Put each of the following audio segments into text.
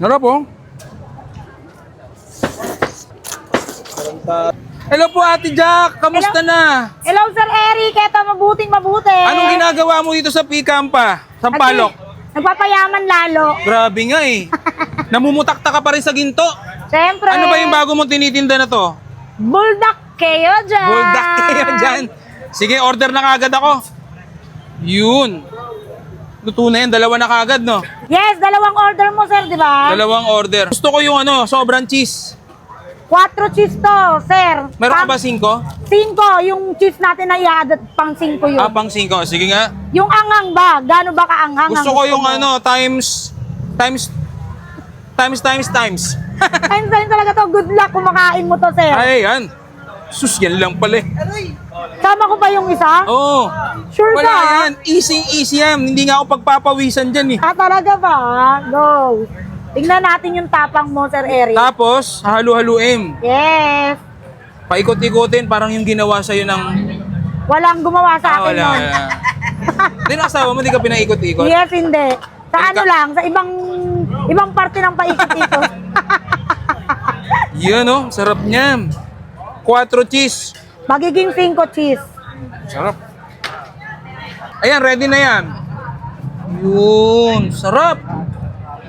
Sarap po. Hello po Ate Jack, kamusta na? Hello Sir Eric, eto mabuting mabuti. Anong ginagawa mo dito sa Pikampa? Sampalok? Nagpapayaman lalo. Grabe nga eh. Namumutakta ka pa rin sa ginto. Siyempre. Ano ba yung bago mong tinitinda na to? Buldak kayo dyan. Buldak kayo dyan. Sige, order na kagad ako. Yun. Luto na yan, dalawa na kagad, no? Yes, dalawang order mo sir, di ba? Dalawang order. Gusto ko yung sobrang cheese. 4 cheese to, sir. Meron ka ba 5? 5, yung cheese natin na i-add pang 5 yun. Ah, pang 5. Sige nga. Yung anghang ba? Gano'n ba kaanghang? Gusto ko yung times. Time talaga to. Good luck kung makain mo to, sir. Ay, yan. Sus, yan lang pala eh. Sama ko ba yung isa? Oo. Sure Wala ka? yan. Easy yan. Hindi nga ako pagpapawisan dyan eh. Ah, talaga ba? Go. Tingnan natin yung tapang mo, Sir Eric. Tapos, halu-haluin. Yes. Paikot-ikotin, parang yung ginawa sa'yo ng... Walang gumawa sa akin wala. nun. Hindi na asawa mo, hindi ka pinaikot-ikot? Yes, hindi. Sa ano lang, sa ibang parte ng paikot-ikot. Yan sarap niyan. 4 cheese. Magiging 5 cheese. Sarap. Ayan, ready na yan. Yun, sarap.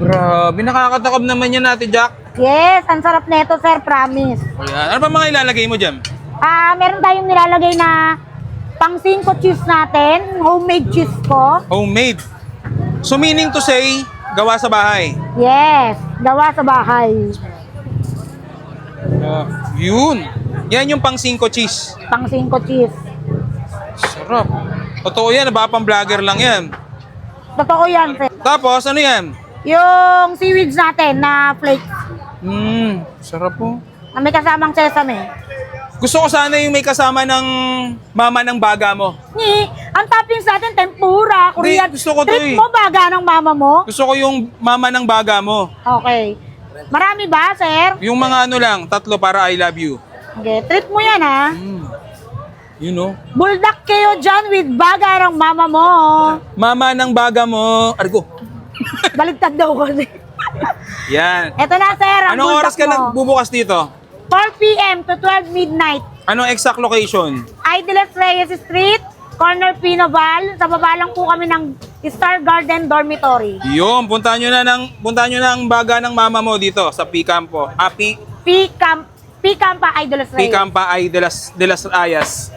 Grabe, nakakatakam naman yan Ate Jack. Yes, ang sarap nito, sir, promise. Ayan, ano ba mga ilalagay mo dyan? Meron tayong nilalagay na pang 5 cheese natin, homemade cheese ko. Homemade. So meaning to say, gawa sa bahay. Yes, gawa sa bahay. Yun. Yan yung pang 5 cheese. Pang 5 cheese. Sarap. Totoo yan, ba pang vlogger lang yan. Totoo yan, sir. Tapos, ano yan? Yung seaweeds natin na flakes, Sarap po. na may kasamang sesame. Gusto ko sana yung may kasama ng mama ng baga mo. Ang toppings natin, tempura, Korean. Hindi, gusto ko to Treat eh. mo baga ng mama mo? Gusto ko yung mama ng baga mo. Okay. Marami ba, sir? Yung mga lang, 3 para I love you. Okay, treat mo yan, ha? Yun Buldak kayo dyan with baga ng mama mo. Mama ng baga mo. Argo. Baligtad daw kasi. Yan. Eto na, sir, ang Anong buldak oras ka mo. nagbubukas dito? 4 p.m. to 12 midnight. Anong exact location? Idoles Reyes Street, corner Pinoval. Sa baba lang po kami ng Star Garden Dormitory. Yun, puntahan nyo na ang baga ng mama mo dito sa Picampo. P-Campa Idoles Reyes. Picampa ay de las Ayas.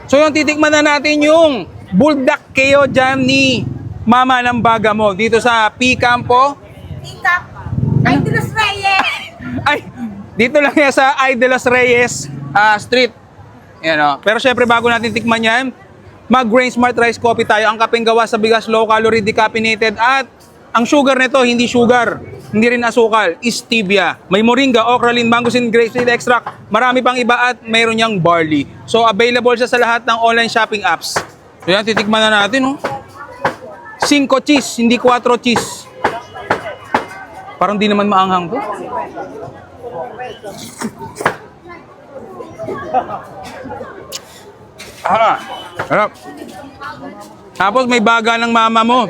So yung titikman na natin yung buldak kayo dyan ni mama ng baga mo dito sa Picampo. P-Campa Idoles Reyes. Ay, dito lang yan sa Idoles Reyes Street. Yan, Pero syempre bago natin tikman yan, mag-Grain Smart Rice Coffee tayo. Ang kapeng gawa sa bigas, low calorie, decaffeinated at ang sugar nito hindi sugar, hindi rin asukal, stevia. May moringa, okralin, mangosteen, grapeseed extract, marami pang iba at mayroon niyang barley. So available siya sa lahat ng online shopping apps. So yan, titikman na natin. 5 cheese, hindi 4 cheese. Parang di naman maanghang to. Harap. Tapos may baga ng mama mo.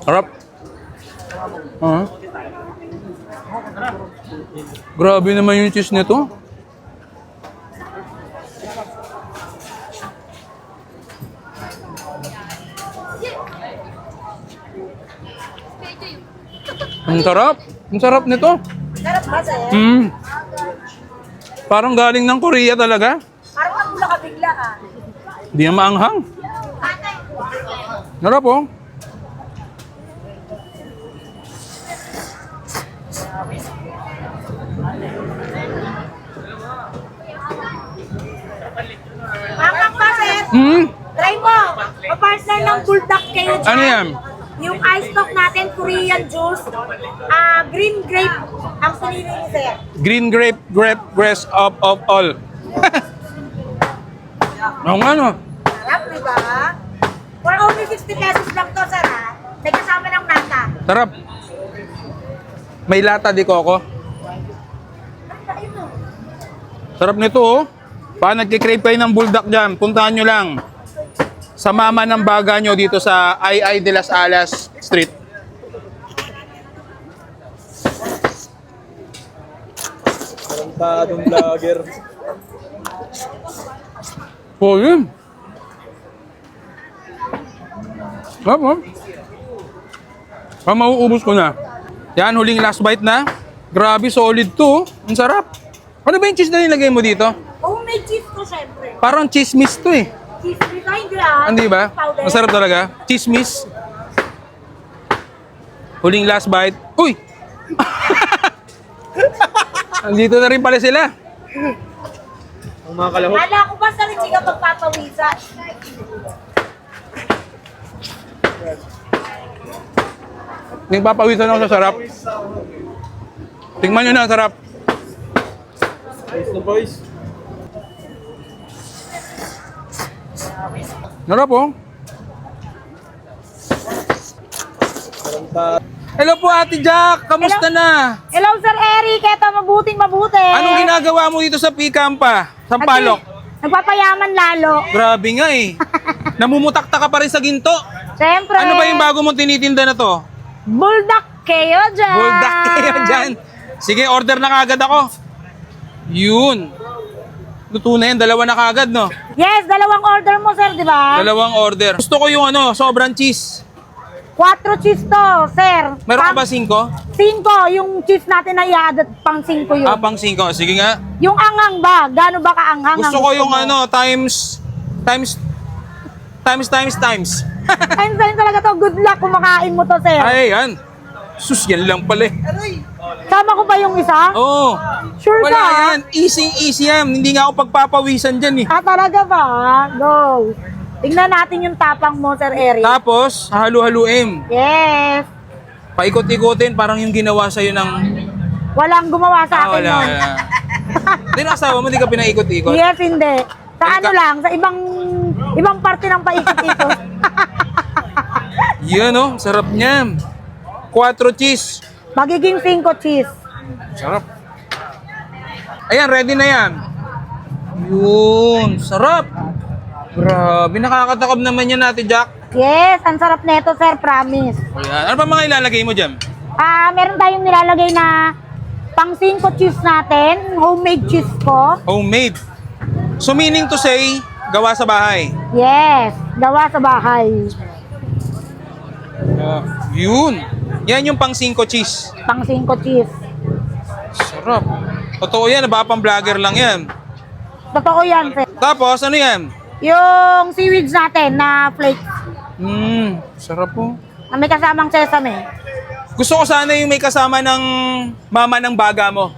Harap. Grabe naman yung cheese nito. Ang sarap. Ang sarap nito. Sarap ba, sir? Parang galing ng Korea talaga. Parang nagmula ka bigla, ha? Hindi na maanghang. Sarap Maangang pa, sir? Try mo. Pa-partner ng buldak kayo dyan. Ano yan? Yung ice stock natin, Korean juice, green grape ang pinili ni sir. Green grape, grass of all. Oo nga no. Sarap, di ba? For only 60 pesos lang to, sir, ha? May kasama ng nata. Sarap. May lata di coco. Sarap nito Paano nagkikrave kayo ng buldak dyan, puntahan nyo lang. sa mama ng baga nyo dito sa Ay de las Alas Street. Tarantadong vlogger. Oh, yun. Ma'am. Mauubos ko na. Yan, huling last bite na. Grabe, solid to. Ang sarap. Ano ba yung cheese na nilagay mo dito? Oh, may cheese ko syempre. Parang cheese mist to eh. Cheese dito, hindi ah. Hindi ba? Powder. Masarap talaga. Cheese mist. Huling last bite. Uy! Andito na rin pala sila. Ang mga kalahok. Kala ko ba sa Richiga magpapawisan? Nagpapawisan ako sa sarap. Tingnan nyo na, sarap. Boys na boys. Sarap oh. Tarantad. Hello po Ate Jack, kamusta na? Hello, Sir Eric. Eto, mabuti. Anong ginagawa mo dito sa Pikampa? Sampalok? Nagpapayaman lalo. Grabe nga eh. Namumutakta ka pa rin sa ginto. Siyempre. Ano ba yung bago mong tinitinda na to? Buldak kayo dyan. Buldak kayo dyan. Sige, order na kagad ako. Yun. Luto na yan, dalawa na kagad, no? Yes, dalawang order mo, sir, di ba? Dalawang order. Gusto ko yung sobrang cheese. 4 cheese to, sir. Meron ka ba 5? 5, yung cheese natin na i-add pang 5 yun. Ah, pang 5. Sige nga. Yung anghang ba? Gaano ba kaanghang? Gusto ko yung mo? times. Ayun sa'yo talaga to. Good luck kumakain mo to, sir. Ay, yan. Sus, yan lang pala eh. Sama ko pa yung isa? Oo. Sure Wala ka? yan. Easy yan. Hindi nga ako pagpapawisan dyan eh. Ah, talaga ba? Go. Tingnan natin yung tapang mo, Sir Eric. Tapos, halu-haluin. Yes. Paikot-ikotin, parang yung ginawa sa'yo ng... Walang gumawa sa akin wala. nun. Hindi na asawa mo, di ka pinaikot-ikot. Yes, hindi. Sa Ay, ano lang, sa ibang parte ng paikot-ikot. Yan sarap niyan. 4 cheese. Magiging 5 cheese. Sarap. Ayan, ready na yan. Yun, sarap. Grabe, nakakatakab naman yan Ate Jack. Yes, ang sarap nito, sir, promise. Ayan. Ano pa mga ilalagay mo dyan? Meron tayong nilalagay na pang 5 cheese natin, homemade cheese ko. Homemade. So meaning to say, gawa sa bahay. Yes, gawa sa bahay. Yun. Yan yung pang 5 cheese. Pang 5 cheese. Sarap. Totoo yan, baka pang vlogger lang yan. Totoo yan, sir. Tapos, ano yan? Yung seaweeds natin na flakes, Sarap po. na may kasamang sesame. Gusto ko sana yung may kasama ng mama ng baga mo.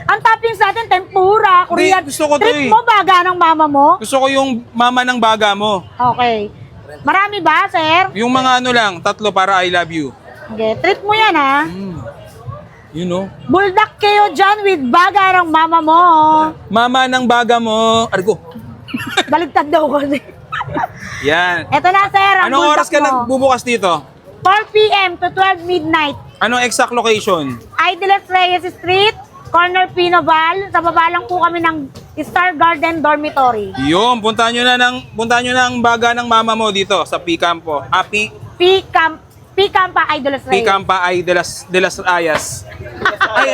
Ang toppings natin, tempura, Korean. gusto ko to Trip eh. mo, baga ng mama mo? Gusto ko yung mama ng baga mo. Okay. Marami ba, sir? Yung mga lang, 3 para I love you. Okay, trip mo yan, ha? You know? Buldak kayo dyan with baga ng mama mo. Mama ng baga mo. Argo. Baligtad daw ko. Yan. Eto na, sir, ang Anong buldak oras ka mo. nagbubukas dito? 4 p.m. to 12 midnight. Anong exact location? Idoles Reyes Street, corner Pinoval. Sa baba lang po kami ng Star Garden Dormitory. Yun, puntahan nyo na ang baga ng mama mo dito sa Picampo. P-Campa Idoles Reyes. Picampa ay de las Ayas. Ay,